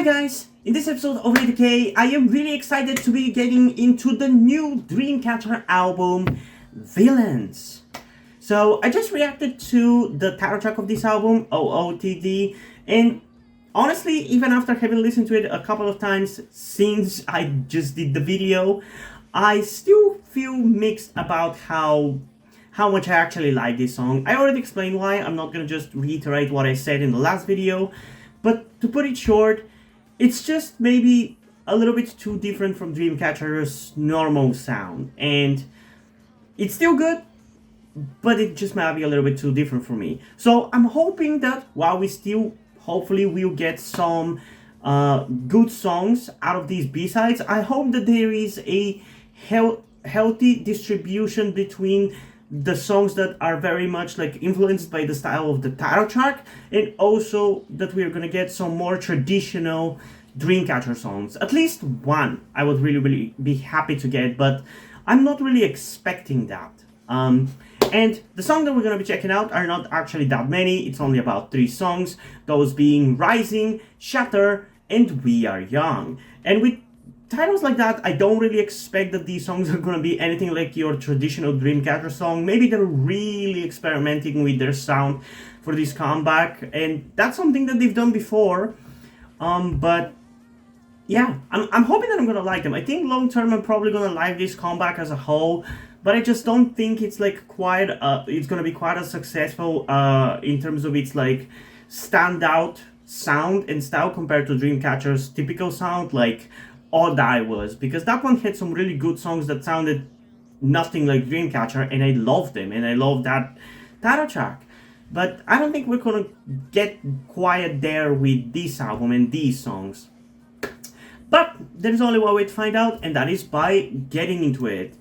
Hi guys! In this episode of 80K, I am really excited to be getting into the new DREAMCATCHER album, Villains. So I just reacted to the title track of this album, OOTD, and honestly, even after having listened to it a couple of times since I just did the video, I still feel mixed about how much I actually like this song. I already explained why. I'm not gonna just reiterate what I said in the last video, but to put it short, it's just maybe a little bit too different from DREAMCATCHER's normal sound, and it's still good, but it just might be a little bit too different for me. So I'm hoping that while we still hopefully we'll get some good songs out of these B-sides, I hope that there is a healthy distribution between the songs that are very much like influenced by the style of the title track, and also that we're gonna get some more traditional DREAMCATCHER songs. At least one I would really be happy to get, but I'm not really expecting that. And the song that we're gonna be checking out are not actually that many. It's only about 3 songs, those being Rising, Shatter, and We Are Young. And with titles like that, I don't really expect that these songs are gonna be anything like your traditional DREAMCATCHER song. Maybe they're really experimenting with their sound for this comeback, and that's something that they've done before. But yeah, I'm hoping that I'm gonna like them. I think long term I'm probably gonna like this comeback as a whole, but I just don't think it's like quite it's gonna be quite as successful in terms of its like standout sound and style compared to DREAMCATCHER's typical sound like Odd I was, because that one had some really good songs that sounded nothing like DREAMCATCHER, and I loved them, and I love that title track. But I don't think we're gonna get quite there with this album and these songs. But there's only one way to find out, and that is by getting into it.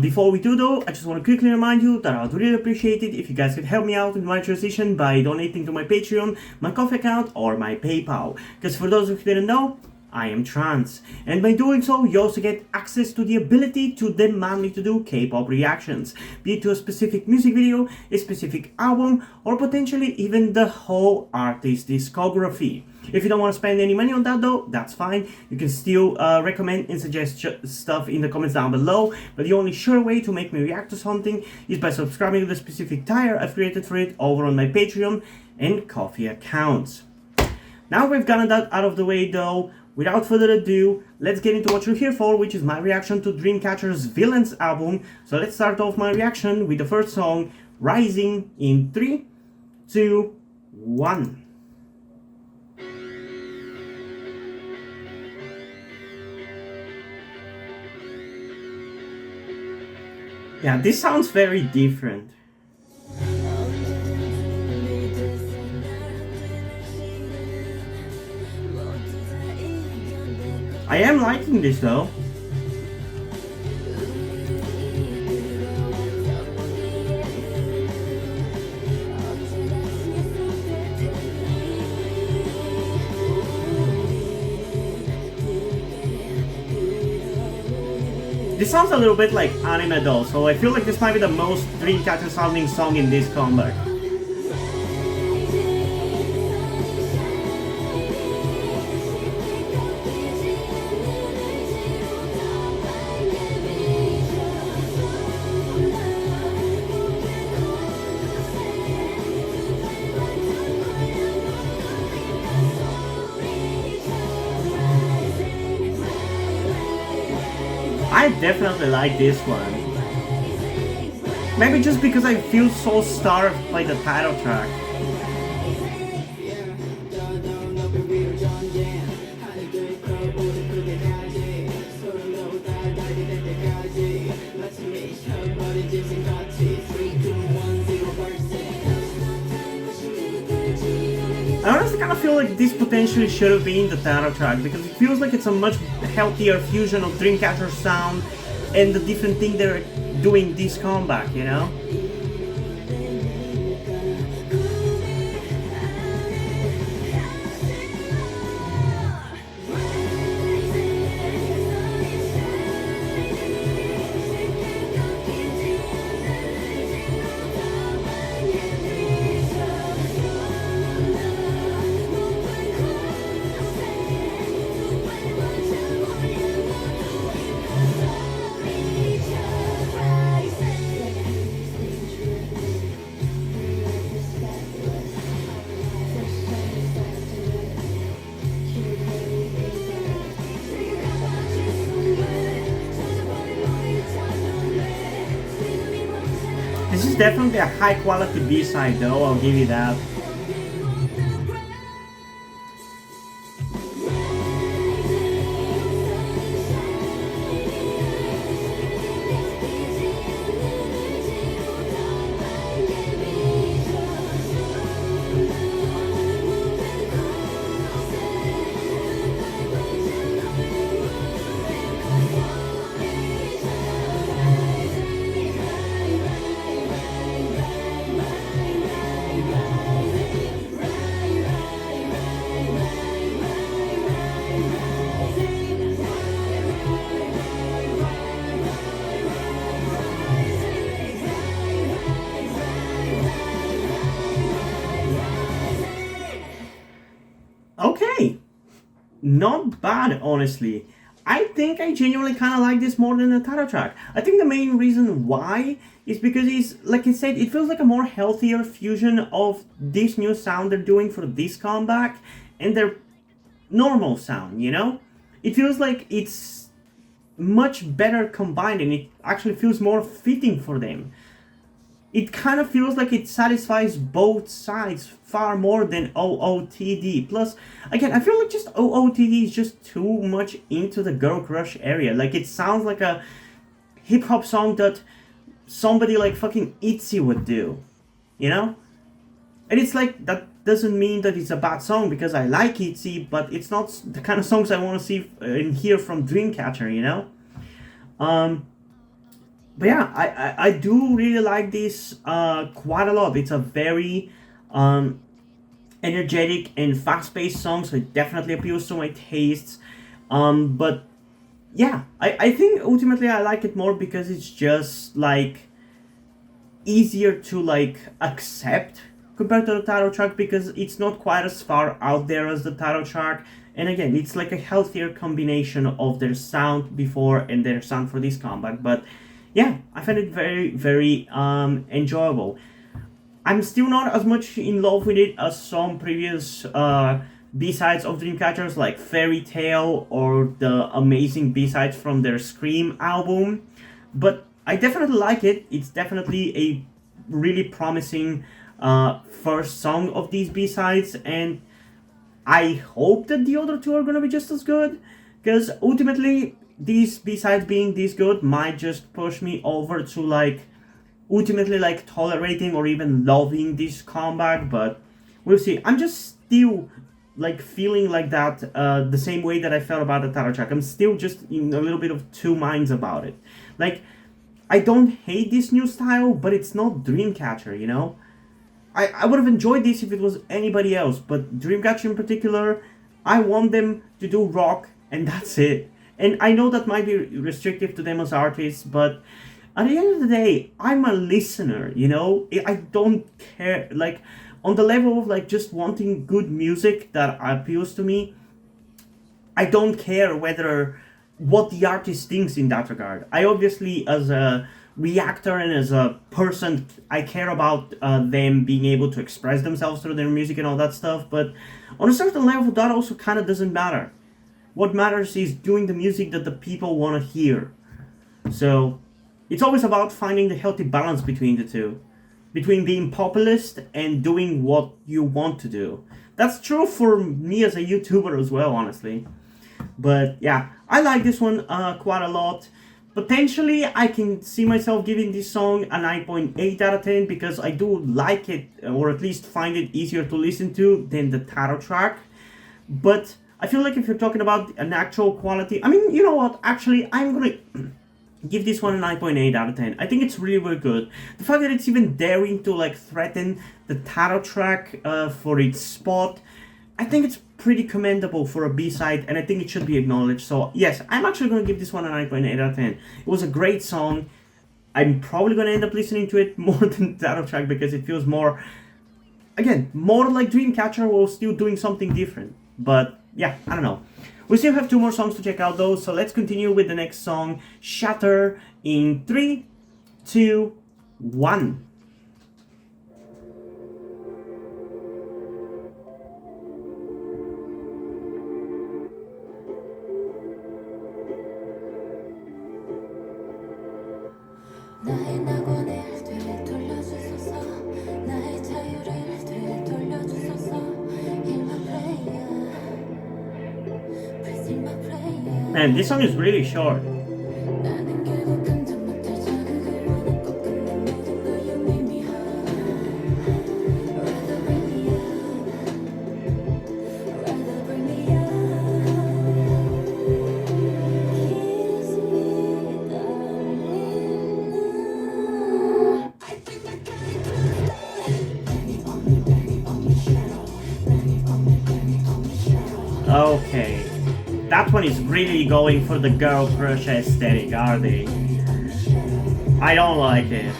Before we do though, I just want to quickly remind you that I would really appreciate it if you guys could help me out in my transition by donating to my Patreon, my Ko-fi account, or my PayPal. Because for those of you who didn't know, I am trans, and by doing so, you also get access to the ability to demand me to do K-pop reactions, be it to a specific music video, a specific album, or potentially even the whole artist's discography. If you don't want to spend any money on that though, that's fine. You can still recommend and suggest stuff in the comments down below, but the only sure way to make me react to something is by subscribing to the specific tier I've created for it over on my Patreon and Ko-fi accounts. Now we've gotten that out of the way though, without further ado, let's get into what you're here for, which is my reaction to DREAMCATCHER's Villains album. So let's start off my reaction with the first song, Rising, in 3, 2, 1. Yeah, this sounds very different. I am liking this though. This sounds a little bit like anime though, so I feel like this might be the most DREAMCATCHER sounding song in this comeback. I definitely like this one. Maybe just because I feel so starved by the title track. I honestly kind of feel like this potentially should have been the title track, because it feels like it's a much healthier fusion of DREAMCATCHER sound and the different thing they're doing this comeback, you know? This is definitely a high quality B-side though, I'll give you that. Okay, not bad, honestly. I think I genuinely kind of like this more than the title track. I think the main reason why is because it's, like I said, it feels like a more healthier fusion of this new sound they're doing for this comeback and their normal sound, you know? It feels like it's much better combined and it actually feels more fitting for them. It kind of feels like it satisfies both sides far more than OOTD. Plus, again, I feel like just OOTD is just too much into the girl crush area. Like, it sounds like a hip hop song that somebody like fucking ITZY would do, you know? And it's like, that doesn't mean that it's a bad song because I like ITZY, but it's not the kind of songs I want to see and hear from Dreamcatcher, you know? But yeah, I do really like this quite a lot. It's a very energetic and fast-paced song, so it definitely appeals to my tastes. But yeah, I think ultimately I like it more because it's just like easier to like accept compared to the title track because it's not quite as far out there as the title track. And again, it's like a healthier combination of their sound before and their sound for this comeback. But yeah, I find it very, very enjoyable. I'm still not as much in love with it as some previous B-sides of Dreamcatchers like Fairy Tale or the amazing B-sides from their Scream album. But I definitely like it. It's definitely a really promising first song of these B-sides, and I hope that the other two are gonna be just as good, because ultimately these B-sides being this good might just push me over to like ultimately like tolerating or even loving this comeback, but we'll see. I'm just still like feeling like that the same way that I felt about the title track. I'm still just in a little bit of two minds about it. Like, I don't hate this new style, but it's not Dreamcatcher, you know? I would have enjoyed this if it was anybody else, but Dreamcatcher in particular, I want them to do rock, and that's it. And I know that might be restrictive to them as artists, but at the end of the day, I'm a listener, you know? I don't care. Like, on the level of like just wanting good music that appeals to me, I don't care whether what the artist thinks in that regard. I obviously, as a reactor and as a person, I care about them being able to express themselves through their music and all that stuff, but on a certain level, that also kind of doesn't matter. What matters is doing the music that the people want to hear. So, it's always about finding the healthy balance between the two. Between being populist and doing what you want to do. That's true for me as a YouTuber as well, honestly. But yeah, I like this one quite a lot. Potentially, I can see myself giving this song a 9.8 out of 10 because I do like it, or at least find it easier to listen to than the title track. But I feel like if you're talking about an actual quality, I mean, you know what? Actually, I'm gonna give this one a 9.8 out of 10. I think it's really, really good. The fact that it's even daring to like threaten the title track for its spot, I think it's pretty commendable for a B-side, and I think it should be acknowledged. So yes, I'm actually going to give this one a 9.8 out of 10. It was a great song. I'm probably going to end up listening to it more than the title track because it feels more, again, more like Dreamcatcher while still doing something different. But yeah, I don't know. We still have two more songs to check out though, so let's continue with the next song, Shatter, in 3, 2, 1. 나의 낙원의 뒤를 돌려 And this song is really short. Okay, that one is really going for the girl crush aesthetic, are they? I don't like it.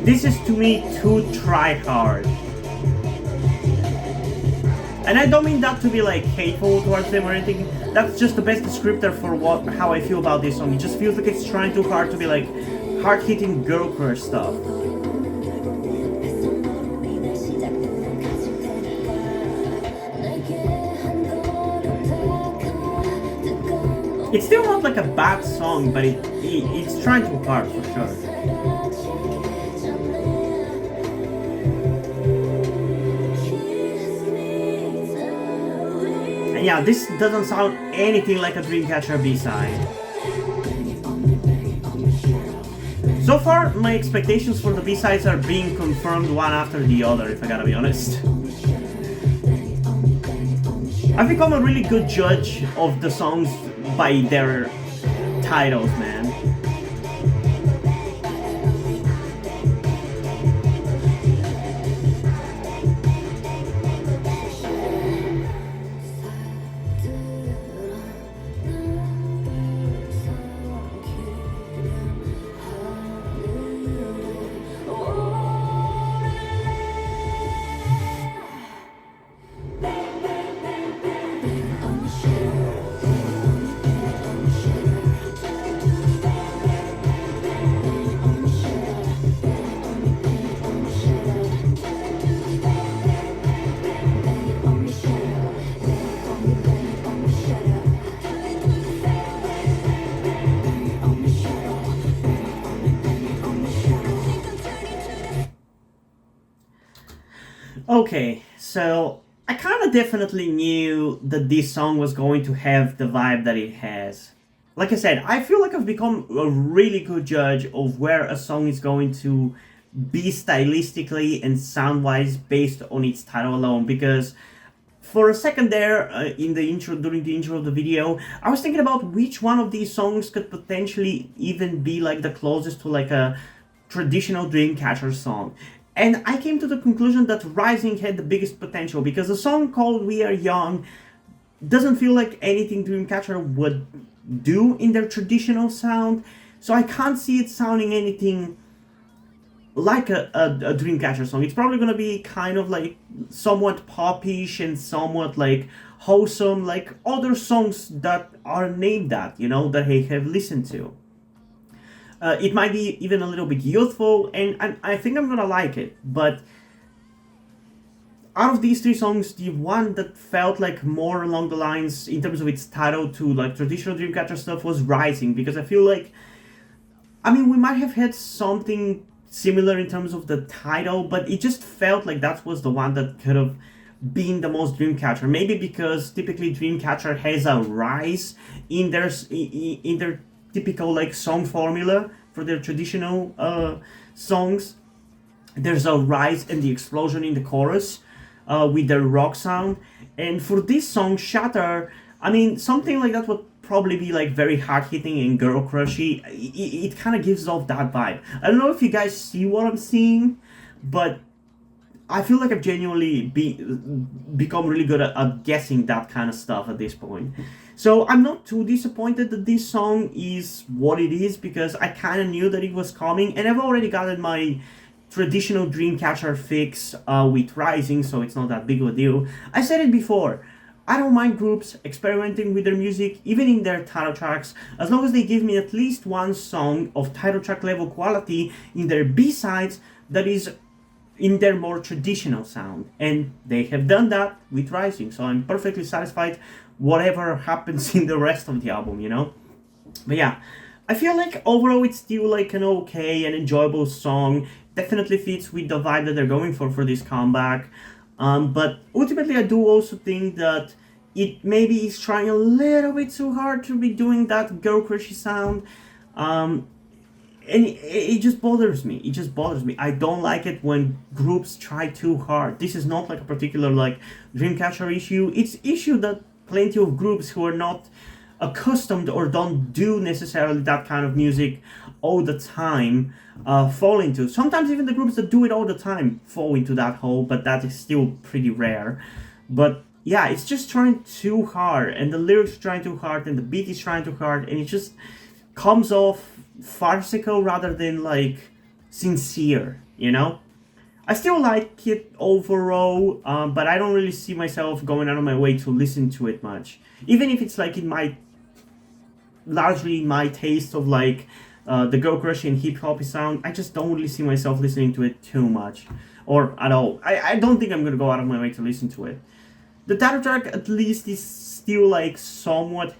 This is to me too try-hard. And I don't mean that to be like hateful towards them or anything. That's just the best descriptor for how I feel about this song. It just feels like it's trying too hard to be like hard-hitting girl crush stuff. It's still not like a bad song, but it's trying too hard for sure. And yeah, this doesn't sound anything like a Dreamcatcher B-side. So far, my expectations for the B-sides are being confirmed one after the other, if I gotta be honest. I've become a really good judge of the songs by their titles, man. Okay, so I kind of definitely knew that this song was going to have the vibe that it has. Like I said, I feel like I've become a really good judge of where a song is going to be stylistically and sound-wise based on its title alone, because for a second there, in the intro, during the intro of the video, I was thinking about which one of these songs could potentially even be like the closest to like a traditional Dreamcatcher song. And I came to the conclusion that Rising had the biggest potential, because a song called We Are Young doesn't feel like anything Dreamcatcher would do in their traditional sound, so I can't see it sounding anything like a Dreamcatcher song. It's probably gonna be kind of like somewhat popish and somewhat like wholesome, like other songs that are named that, you know, that I have listened to. It might be even a little bit youthful, and I think I'm gonna like it, but out of these three songs, the one that felt like more along the lines in terms of its title to like traditional Dreamcatcher stuff was Rising, because I feel like, I mean, we might have had something similar in terms of the title, but it just felt like that was the one that could have been the most Dreamcatcher. Maybe because typically Dreamcatcher has a rise in their typical like song formula for their traditional songs. There's a rise and the explosion in the chorus with their rock sound, and for this song Shatter, I mean, something like that would probably be like very hard-hitting and girl crushy. It kind of gives off that vibe. I don't know if you guys see what I'm seeing, but I feel like I've genuinely become really good at guessing that kind of stuff at this point. So I'm not too disappointed that this song is what it is, because I kind of knew that it was coming, and I've already gotten my traditional Dreamcatcher fix with Rising, so it's not that big of a deal. I said it before, I don't mind groups experimenting with their music, even in their title tracks, as long as they give me at least one song of title track level quality in their B-sides that is in their more traditional sound. And they have done that with Rising, so I'm perfectly satisfied whatever happens in the rest of the album, you know? But yeah, I feel like overall it's still like an okay and enjoyable song. Definitely fits with the vibe that they're going for this comeback. But ultimately, I do also think that it maybe is trying a little bit too hard to be doing that girl crushy sound. And it just bothers me. It just bothers me. I don't like it when groups try too hard. This is not like a particular like Dreamcatcher issue. It's issue that plenty of groups who are not accustomed or don't do necessarily that kind of music all the time fall into. Sometimes even the groups that do it all the time fall into that hole, but that is still pretty rare. But yeah, it's just trying too hard, and the lyrics are trying too hard, and the beat is trying too hard, and it just comes off farcical rather than like sincere, you know? I still like it overall, but I don't really see myself going out of my way to listen to it much. Even if it's like in my, largely my taste of like the girl crush and hip hop sound, I just don't really see myself listening to it too much, or at all. I don't think I'm gonna go out of my way to listen to it. The title track at least is still like somewhat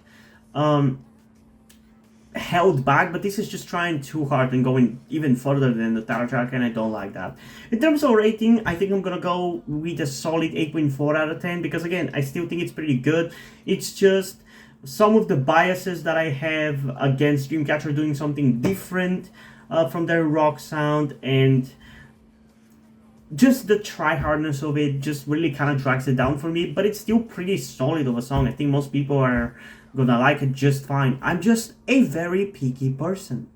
held back, but this is just trying too hard and going even further than the title track, and I don't like that. In terms of rating, I think I'm gonna go with a solid 8.4 out of 10, because again, I still think it's pretty good. It's just some of the biases that I have against Dreamcatcher doing something different from their rock sound, and just the try-hardness of it just really kind of drags it down for me, but it's still pretty solid of a song. I think most people are gonna like it just fine. I'm just a very picky person.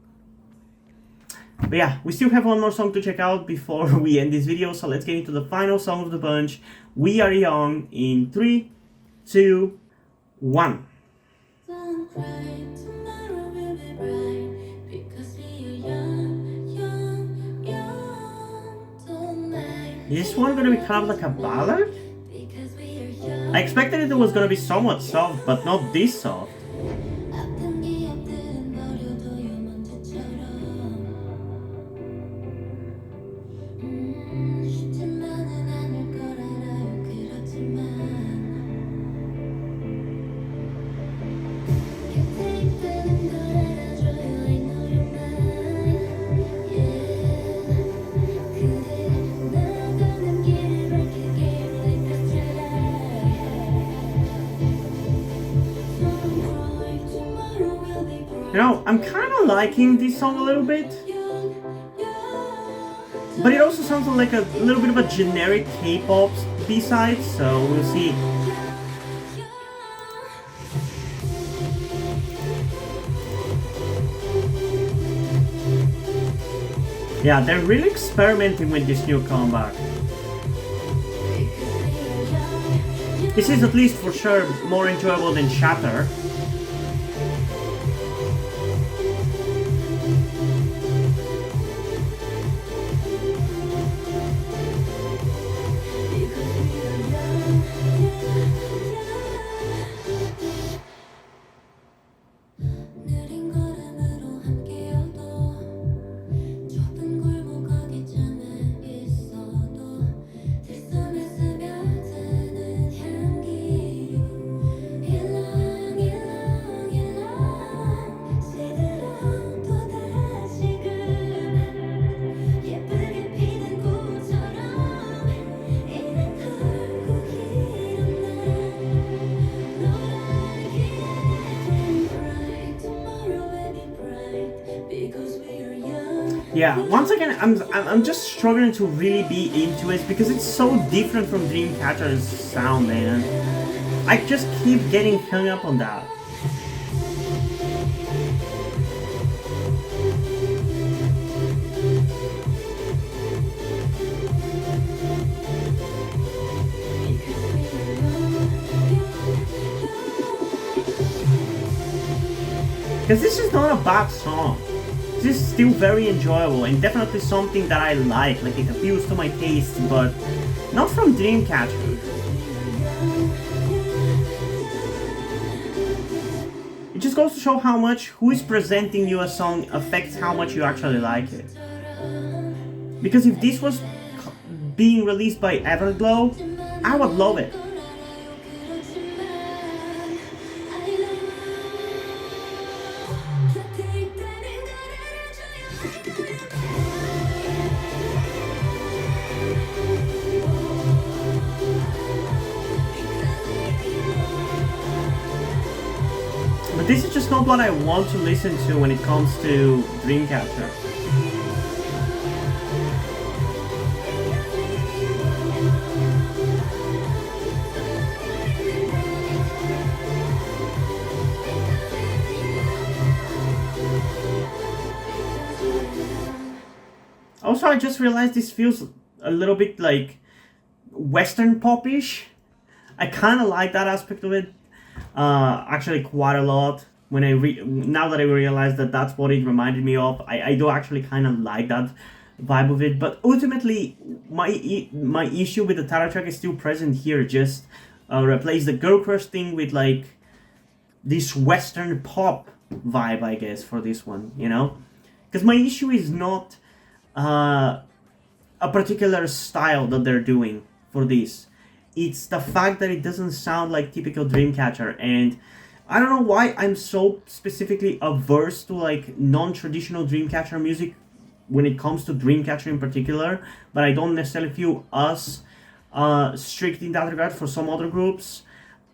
But yeah, we still have one more song to check out before we end this video, so let's get into the final song of the bunch. We Are Young in 3, 2, 1. Don't cry, tomorrow will be bright, because we are young, tonight. Is this one gonna be kind of like a ballad? Because we are young. I expected it was gonna be somewhat soft, but not this soft. 아픈 기억들은 버려둬요 먼저처럼. 쉽지만은 않을 걸 알아요. 그렇지만 곁에 있다는 걸 알아줘요. I know you're mine. Yeah. 그대 나가는 길을 밝히게 like a starlight. Don't cry, tomorrow will be bright. You know, I'm kind of liking this song a little bit, but it also sounds like a little bit of a generic K-pop B-side, so we'll see. Yeah, they're really experimenting with this new comeback. This is at least for sure more enjoyable than Shatter. 느린 걸음으로 함께여도 좁은 골목 가기 전에 있어도 들숨에 스며드는 향기 일렁 일렁 일렁 시들어 또 다시금 예쁘게 피는 꽃처럼 이른 결국 이런 날 Yeah, once again, I'm just struggling to really be into it because it's so different from Dreamcatcher's sound, man. I just keep getting hung up on that. Because this is not a bad song. This is still very enjoyable and definitely something that I like it appeals to my taste, but not from Dreamcatcher. It just goes to show how much who is presenting you a song affects how much you actually like it. Because if this was being released by Everglow, I would love it. But this is just not what I want to listen to when it comes to Dreamcatcher. Also, I just realized this feels a little bit like Western pop-ish. I kind of like that aspect of it, actually quite a lot. When now that I realize that that's what it reminded me of, I do actually kind of like that vibe of it. But ultimately, my issue with the title track is still present here. Just replace the girl crush thing with like this Western pop vibe, I guess, for this one. You know, because my issue is not a particular style that they're doing for this. It's the fact that it doesn't sound like typical Dreamcatcher, and I don't know why I'm so specifically averse to like non-traditional Dreamcatcher music when it comes to Dreamcatcher in particular, but I don't necessarily feel as strict in that regard for some other groups.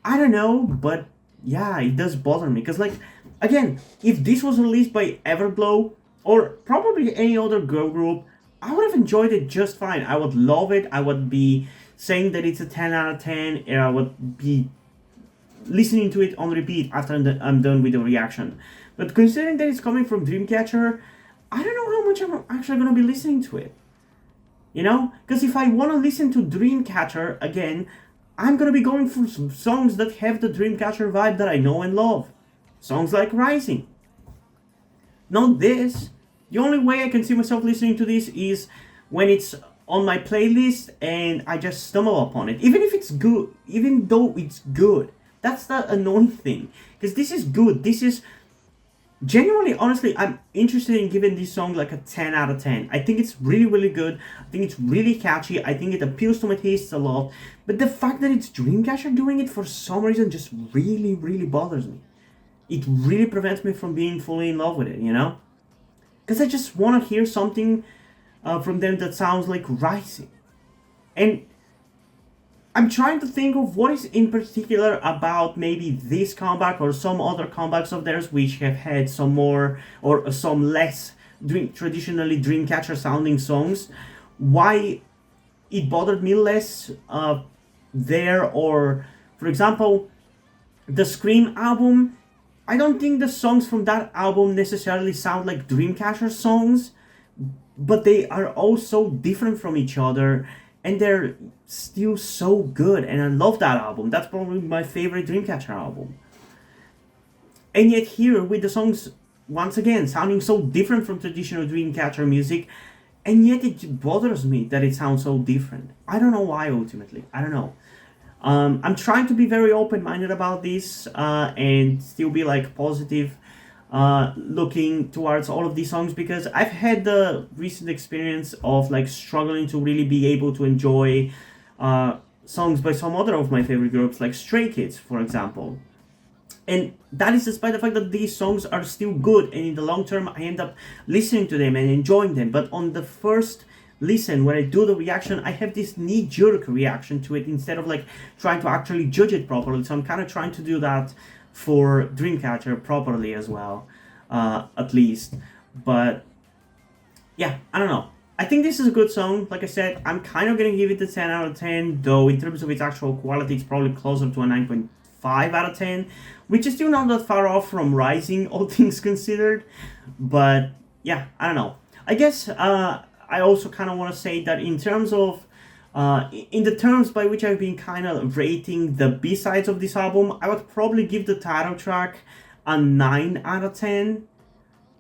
I don't know, but yeah, it does bother me, because like, again, if this was released by Everglow or probably any other girl group, I would have enjoyed it just fine. I would love it. I would be saying that it's a 10 out of 10, and I would be listening to it on repeat after I'm done with the reaction. But considering that it's coming from Dreamcatcher, I don't know how much I'm actually going to be listening to it. You know? Because if I want to listen to Dreamcatcher again, I'm going to be going for some songs that have the Dreamcatcher vibe that I know and love. Songs like Rising. Not this. The only way I can see myself listening to this is when it's on my playlist and I just stumble upon it. Even if it's good, even though it's good. That's the annoying thing. Because this is good. This is genuinely, honestly, I'm interested in giving this song like a 10 out of 10. I think it's really, really good. I think it's really catchy. I think it appeals to my tastes a lot. But the fact that it's Dreamcatcher doing it for some reason just really, really bothers me. It really prevents me from being fully in love with it, you know? Because I just want to hear something from them that sounds like Rising. And I'm trying to think of what is in particular about maybe this comeback or some other comebacks of theirs which have had some more or some less traditionally Dreamcatcher sounding songs. Why it bothered me less there, or for example, the Scream album. I don't think the songs from that album necessarily sound like Dreamcatcher songs, but they are all so different from each other, and they're still so good, and I love that album. That's probably my favorite Dreamcatcher album. And yet here, with the songs, once again, sounding so different from traditional Dreamcatcher music, and yet it bothers me that it sounds so different. I don't know why, ultimately. I don't know. I'm trying to be very open-minded about this and still be like positive looking towards all of these songs, because I've had the recent experience of like struggling to really be able to enjoy songs by some other of my favorite groups, like Stray Kids, for example. And that is despite the fact that these songs are still good, and in the long term I end up listening to them and enjoying them. But on the first listen, when I do the reaction, I have this knee-jerk reaction to it instead of like trying to actually judge it properly. So I'm kind of trying to do that for Dreamcatcher properly as well, at least. But yeah, I don't know. I think this is a good song. Like I said, I'm kind of going to give it a 10 out of 10, though in terms of its actual quality, it's probably closer to a 9.5 out of 10, which is still not that far off from Rising, all things considered. But yeah, I don't know. I guess I also kind of want to say that in terms of, in the terms by which I've been kind of rating the B-sides of this album, I would probably give the title track a 9 out of 10.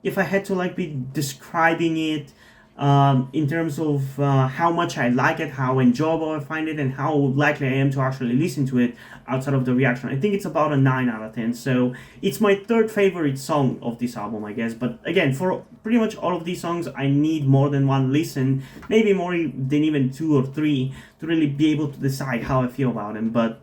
If I had to like be describing it in terms of how much I like it, how enjoyable I find it, and how likely I am to actually listen to it outside of the reaction, I think it's about a 9 out of 10. So it's my third favorite song of this album, I guess. But again, for pretty much all of these songs, I need more than one listen, maybe more than even 2 or 3, to really be able to decide how I feel about them. But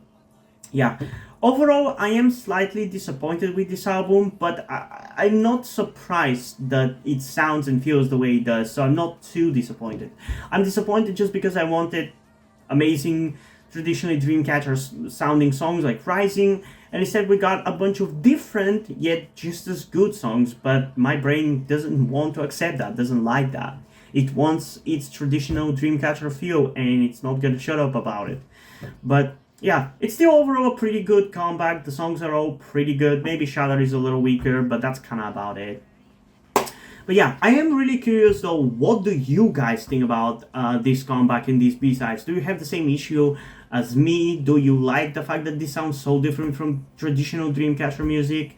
yeah, overall, I am slightly disappointed with this album, but I'm not surprised that it sounds and feels the way it does, so I'm not too disappointed. I'm disappointed just because I wanted amazing traditionally Dreamcatcher sounding songs like Rising, and instead we got a bunch of different yet just as good songs, but my brain doesn't want to accept that, doesn't like that. It wants its traditional Dreamcatcher feel, and it's not gonna shut up about it. But yeah, it's still overall a pretty good comeback. The songs are all pretty good. Maybe Shatter is a little weaker, but that's kind of about it. But yeah, I am really curious though, what do you guys think about this comeback and these B-sides? Do you have the same issue as me? Do you like the fact that this sounds so different from traditional Dreamcatcher music?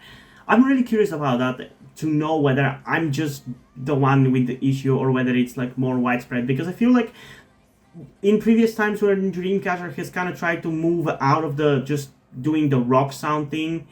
I'm really curious about that, to know whether I'm just the one with the issue or whether it's like more widespread, because I feel like in previous times where Dreamcatcher has kind of tried to move out of the just doing the rock sound thing,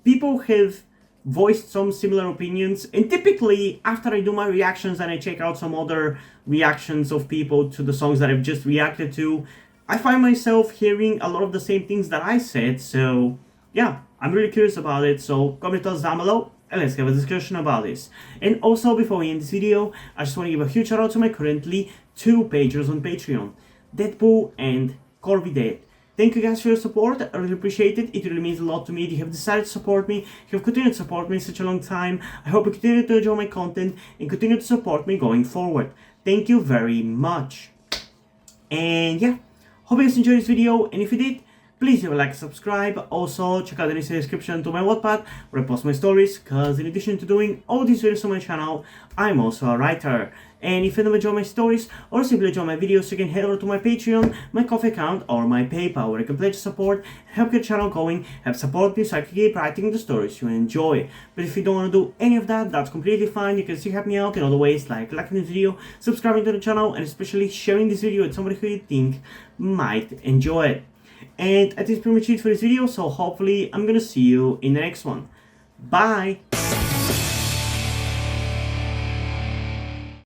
people have voiced some similar opinions, and typically after I do my reactions and I check out some other reactions of people to the songs that I've just reacted to, I find myself hearing a lot of the same things that I said. So yeah, I'm really curious about it, so comment thoughts down below and let's have a discussion about this. And also, before we end this video, I just want to give a huge shout out to my currently 2 patrons on Patreon, Deadpool and Corby Dead. Thank you guys for your support, I really appreciate it. It really means a lot to me that you have decided to support me, you have continued to support me in such a long time. I hope you continue to enjoy my content and continue to support me going forward. Thank you very much. And yeah, hope you guys enjoyed this video, and if you did, please leave a like, subscribe. Also, check out the description to my Wattpad where I post my stories, because in addition to doing all these videos on my channel, I'm also a writer. And if you don't enjoy my stories or simply enjoy my videos, you can head over to my Patreon, my Coffee account, or my PayPal, where you can pledge support, help get the channel going, help support me so I can keep writing the stories you enjoy. But if you don't want to do any of that, that's completely fine. You can still help me out in other ways, like liking this video, subscribing to the channel, and especially sharing this video with somebody who you think might enjoy it. And that is pretty much it for this video, so hopefully I'm gonna see you in the next one. Bye!